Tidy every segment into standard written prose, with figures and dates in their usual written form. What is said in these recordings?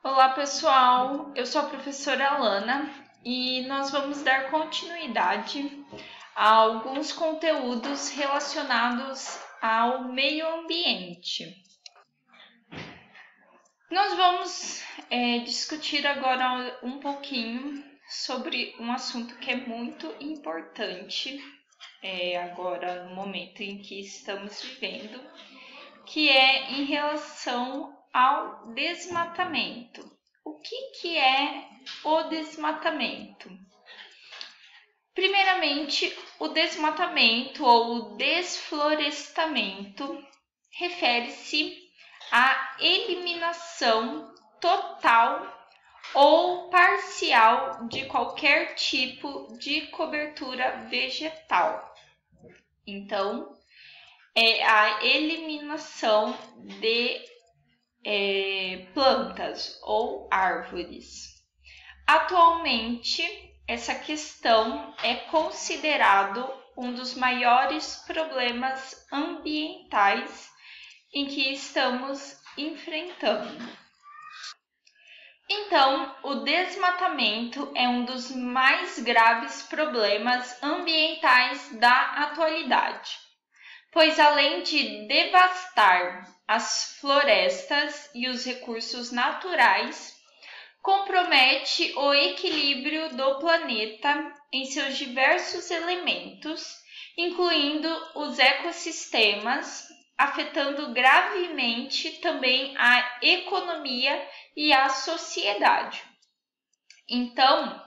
Olá, pessoal! Eu sou a professora Alana e nós vamos dar continuidade a alguns conteúdos relacionados ao meio ambiente. Nós vamos discutir agora um pouquinho sobre um assunto que é muito importante agora no momento em que estamos vivendo, que é em relação ao desmatamento. O que é o desmatamento? Primeiramente, o desmatamento ou o desflorestamento refere-se à eliminação total ou parcial de qualquer tipo de cobertura vegetal. Então, é a eliminação de plantas ou árvores. Atualmente, essa questão é considerado um dos maiores problemas ambientais em que estamos enfrentando. Então, o desmatamento é um dos mais graves problemas ambientais da atualidade, pois além de devastar as florestas e os recursos naturais, compromete o equilíbrio do planeta em seus diversos elementos, incluindo os ecossistemas, afetando gravemente também a economia e a sociedade. Então,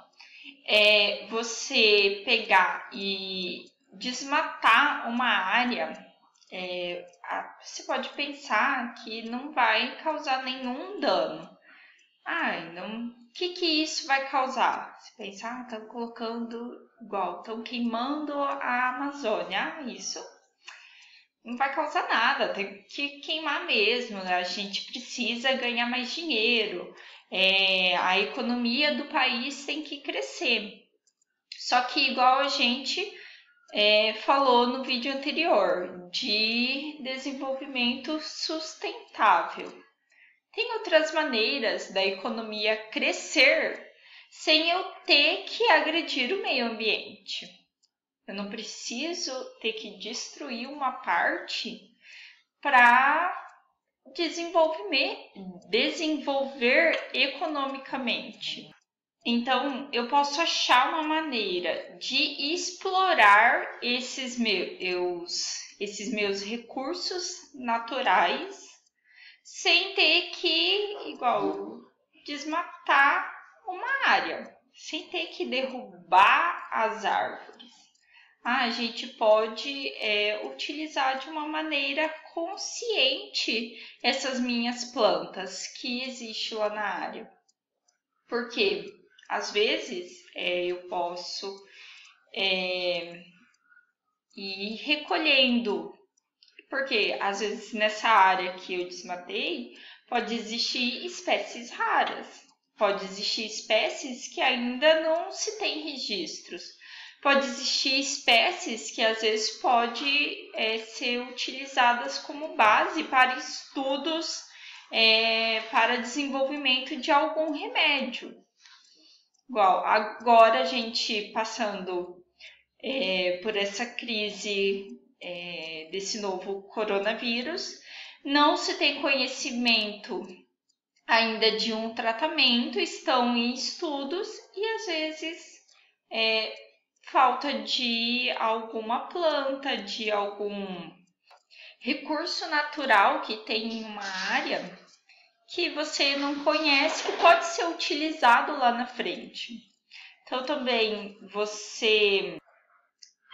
você pegar e desmatar uma área, você pode pensar que não vai causar nenhum dano. Não. O que isso vai causar? Se pensar, estão colocando estão queimando a Amazônia. Isso não vai causar nada, tem que queimar mesmo. A gente precisa ganhar mais dinheiro. A economia do país tem que crescer. Só que igual a gente falou no vídeo anterior, de desenvolvimento sustentável. Tem outras maneiras da economia crescer sem eu ter que agredir o meio ambiente. Eu não preciso ter que destruir uma parte para desenvolver economicamente. Então, eu posso achar uma maneira de explorar esses meus recursos naturais sem ter que, desmatar uma área, sem ter que derrubar as árvores. A gente pode utilizar de uma maneira consciente essas minhas plantas que existem lá na área. Porque, às vezes, eu posso ir recolhendo. Porque, às vezes, nessa área que eu desmatei, pode existir espécies raras. Pode existir espécies que ainda não se tem registros. Pode existir espécies que, às vezes, pode ser utilizadas como base para estudos para desenvolvimento de algum remédio. Igual, agora a gente passando por essa crise desse novo coronavírus, não se tem conhecimento ainda de um tratamento, estão em estudos e às vezes falta de alguma planta, de algum recurso natural que tem em uma área que você não conhece, que pode ser utilizado lá na frente. Então também você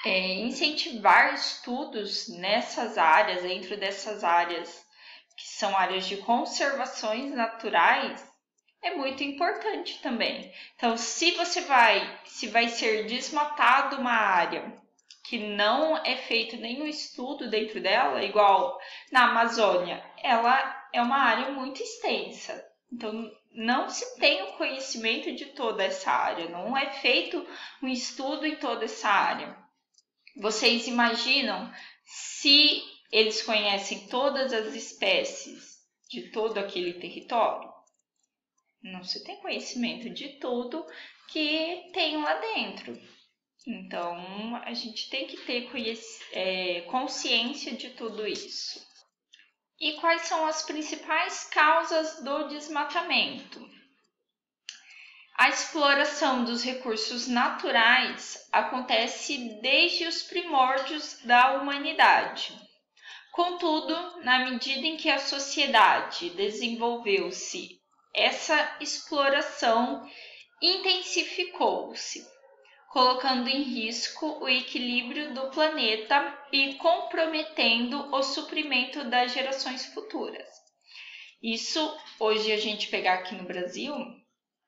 incentivar estudos nessas áreas, dentro dessas áreas que são áreas de conservações naturais, é muito importante também. Então, se vai ser desmatado uma área que não é feito nenhum estudo dentro dela, igual na Amazônia, ela é uma área muito extensa. Então, não se tem o conhecimento de toda essa área, não é feito um estudo em toda essa área. Vocês imaginam se eles conhecem todas as espécies de todo aquele território? Não se tem conhecimento de tudo que tem lá dentro. Então, a gente tem que ter consciência de tudo isso. E quais são as principais causas do desmatamento? A exploração dos recursos naturais acontece desde os primórdios da humanidade. Contudo, na medida em que a sociedade desenvolveu-se, essa exploração intensificou-se, colocando em risco o equilíbrio do planeta e comprometendo o suprimento das gerações futuras. Isso, hoje a gente pegar aqui no Brasil,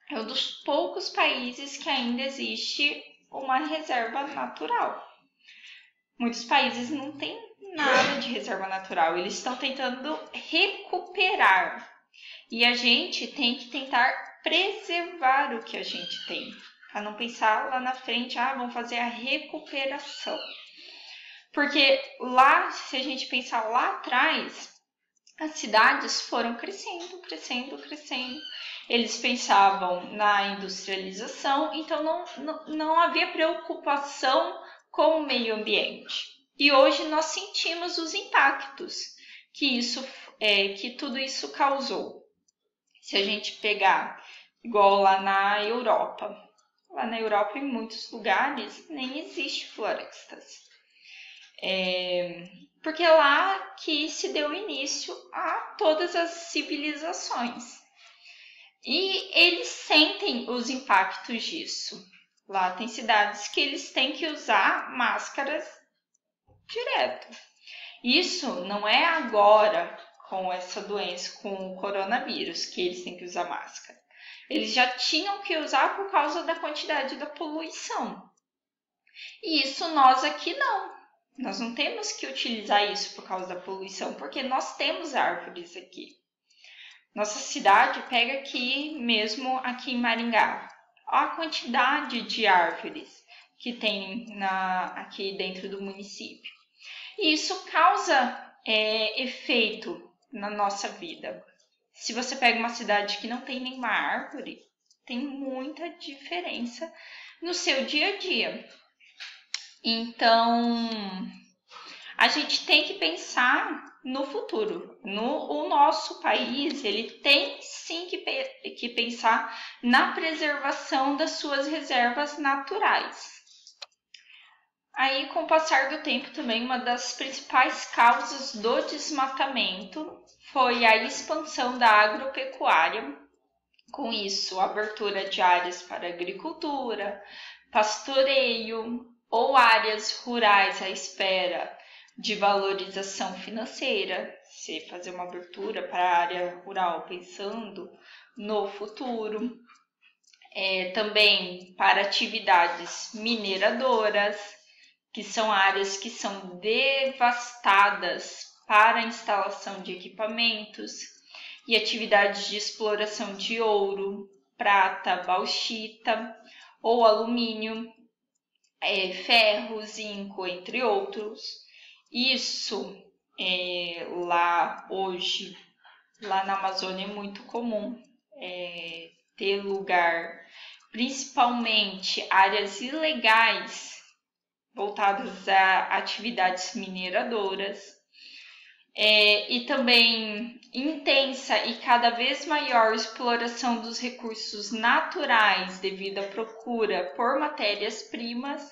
é um dos poucos países que ainda existe uma reserva natural. Muitos países não têm nada de reserva natural, eles estão tentando recuperar. E a gente tem que tentar preservar o que a gente tem, para não pensar lá na frente, vamos fazer a recuperação. Porque lá, se a gente pensar lá atrás, as cidades foram crescendo. Eles pensavam na industrialização, então não havia preocupação com o meio ambiente. E hoje nós sentimos os impactos que tudo isso causou. Se a gente pegar igual lá na Europa, em muitos lugares nem existe florestas. Porque é lá que se deu início a todas as civilizações. E eles sentem os impactos disso. Lá tem cidades que eles têm que usar máscaras direto. Isso não é agora com essa doença, com o coronavírus, que eles têm que usar máscara. Eles já tinham que usar por causa da quantidade da poluição. E isso nós aqui não. Nós não temos que utilizar isso por causa da poluição, porque nós temos árvores aqui. Nossa cidade pega aqui mesmo, aqui em Maringá. Olha a quantidade de árvores que tem aqui dentro do município. E isso causa efeito na nossa vida. Se você pega uma cidade que não tem nenhuma árvore, tem muita diferença no seu dia a dia. Então, a gente tem que pensar no futuro. O nosso país, ele tem sim que pensar na preservação das suas reservas naturais. Aí, com o passar do tempo também, uma das principais causas do desmatamento foi a expansão da agropecuária. Com isso, a abertura de áreas para agricultura, pastoreio ou áreas rurais à espera de valorização financeira. Se fazer uma abertura para a área rural pensando no futuro. Também para atividades mineradoras, que são áreas que são devastadas para a instalação de equipamentos, e atividades de exploração de ouro, prata, bauxita ou alumínio, ferro, zinco, entre outros. Isso lá hoje, lá na Amazônia é muito comum ter lugar, principalmente áreas ilegais voltadas a atividades mineradoras, e também intensa e cada vez maior exploração dos recursos naturais devido à procura por matérias-primas,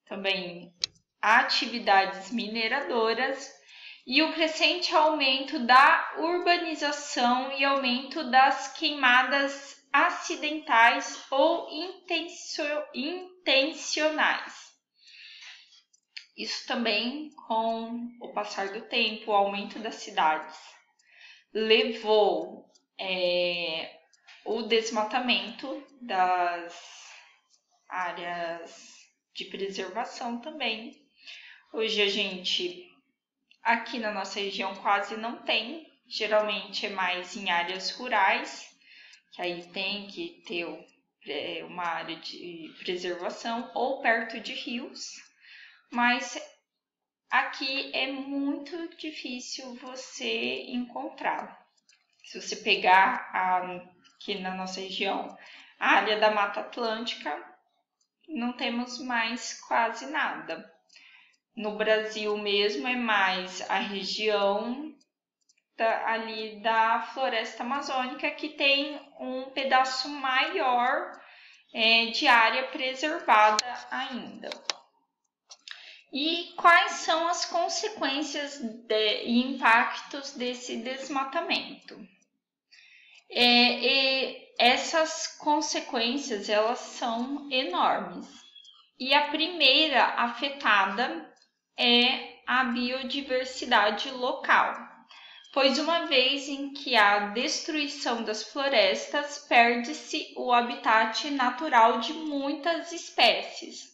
também atividades mineradoras e o crescente aumento da urbanização e aumento das queimadas acidentais ou intencionais. Isso também, com o passar do tempo, o aumento das cidades levou o desmatamento das áreas de preservação também. Hoje a gente, aqui na nossa região, quase não tem. Geralmente é mais em áreas rurais, que aí tem que ter uma área de preservação ou perto de rios. Mas aqui é muito difícil você encontrar. Se você pegar aqui na nossa região. A área da Mata Atlântica, não temos mais quase nada. No Brasil mesmo é mais a região ali da floresta amazônica, que tem um pedaço maior de área preservada ainda. E quais são as consequências e impactos desse desmatamento? Essas consequências, elas são enormes. E a primeira afetada é a biodiversidade local, pois uma vez em que há destruição das florestas, perde-se o habitat natural de muitas espécies,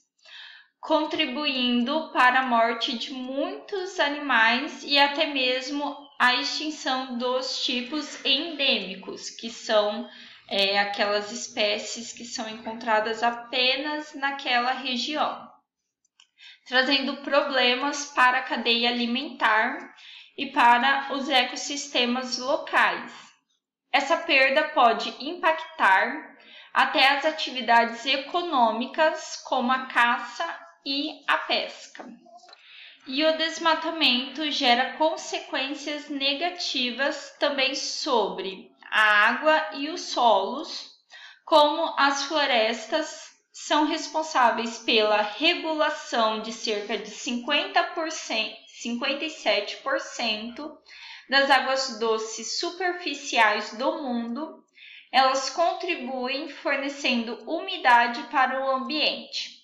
contribuindo para a morte de muitos animais e até mesmo a extinção dos tipos endêmicos, que são aquelas espécies que são encontradas apenas naquela região, trazendo problemas para a cadeia alimentar e para os ecossistemas locais. Essa perda pode impactar até as atividades econômicas, como a caça e a pesca. E o desmatamento gera consequências negativas também sobre a água e os solos, como as florestas são responsáveis pela regulação de cerca de 57% das águas doces superficiais do mundo. Elas contribuem fornecendo umidade para o ambiente.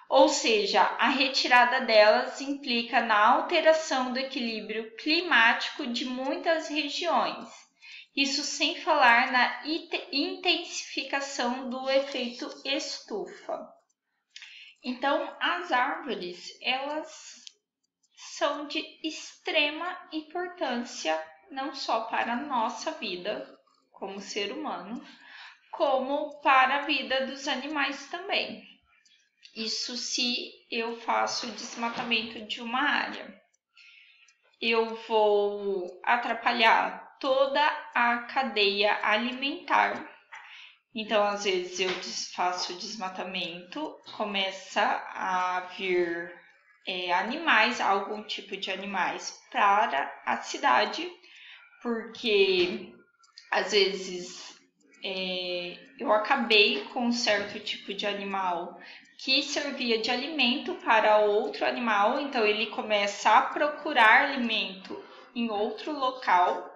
Ou seja, a retirada delas implica na alteração do equilíbrio climático de muitas regiões. Isso sem falar na intensificação do efeito estufa. Então, as árvores, elas são de extrema importância, não só para a nossa vida como ser humano, como para a vida dos animais também. Isso se eu faço desmatamento de uma área. Eu vou atrapalhar toda a cadeia alimentar. Então, às vezes, eu faço desmatamento, começa a vir animais, algum tipo de animais para a cidade, porque às vezes eu acabei com um certo tipo de animal que servia de alimento para outro animal, então ele começa a procurar alimento em outro local.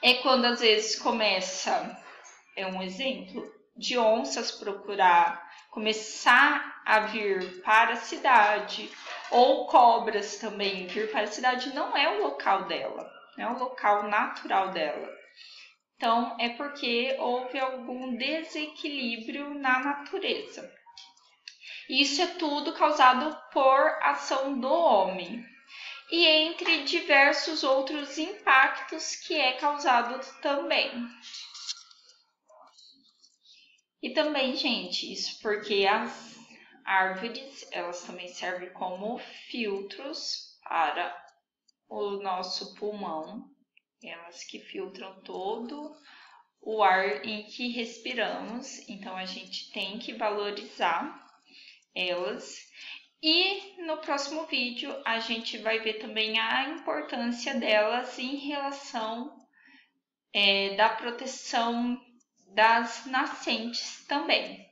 É quando às vezes começa, um exemplo, de onças começar a vir para a cidade, ou cobras também vir para a cidade. Não é o local dela, não é o local natural dela. Então, é porque houve algum desequilíbrio na natureza. Isso é tudo causado por ação do homem. E entre diversos outros impactos que é causado também. E também, gente, isso porque as árvores, elas também servem como filtros para o nosso pulmão. Elas que filtram todo o ar em que respiramos. Então, a gente tem que valorizar elas. E no próximo vídeo a gente vai ver também a importância delas em relação da proteção das nascentes também.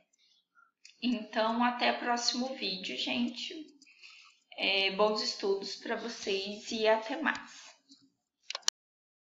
Então, até o próximo vídeo, gente. Bons estudos para vocês e até mais.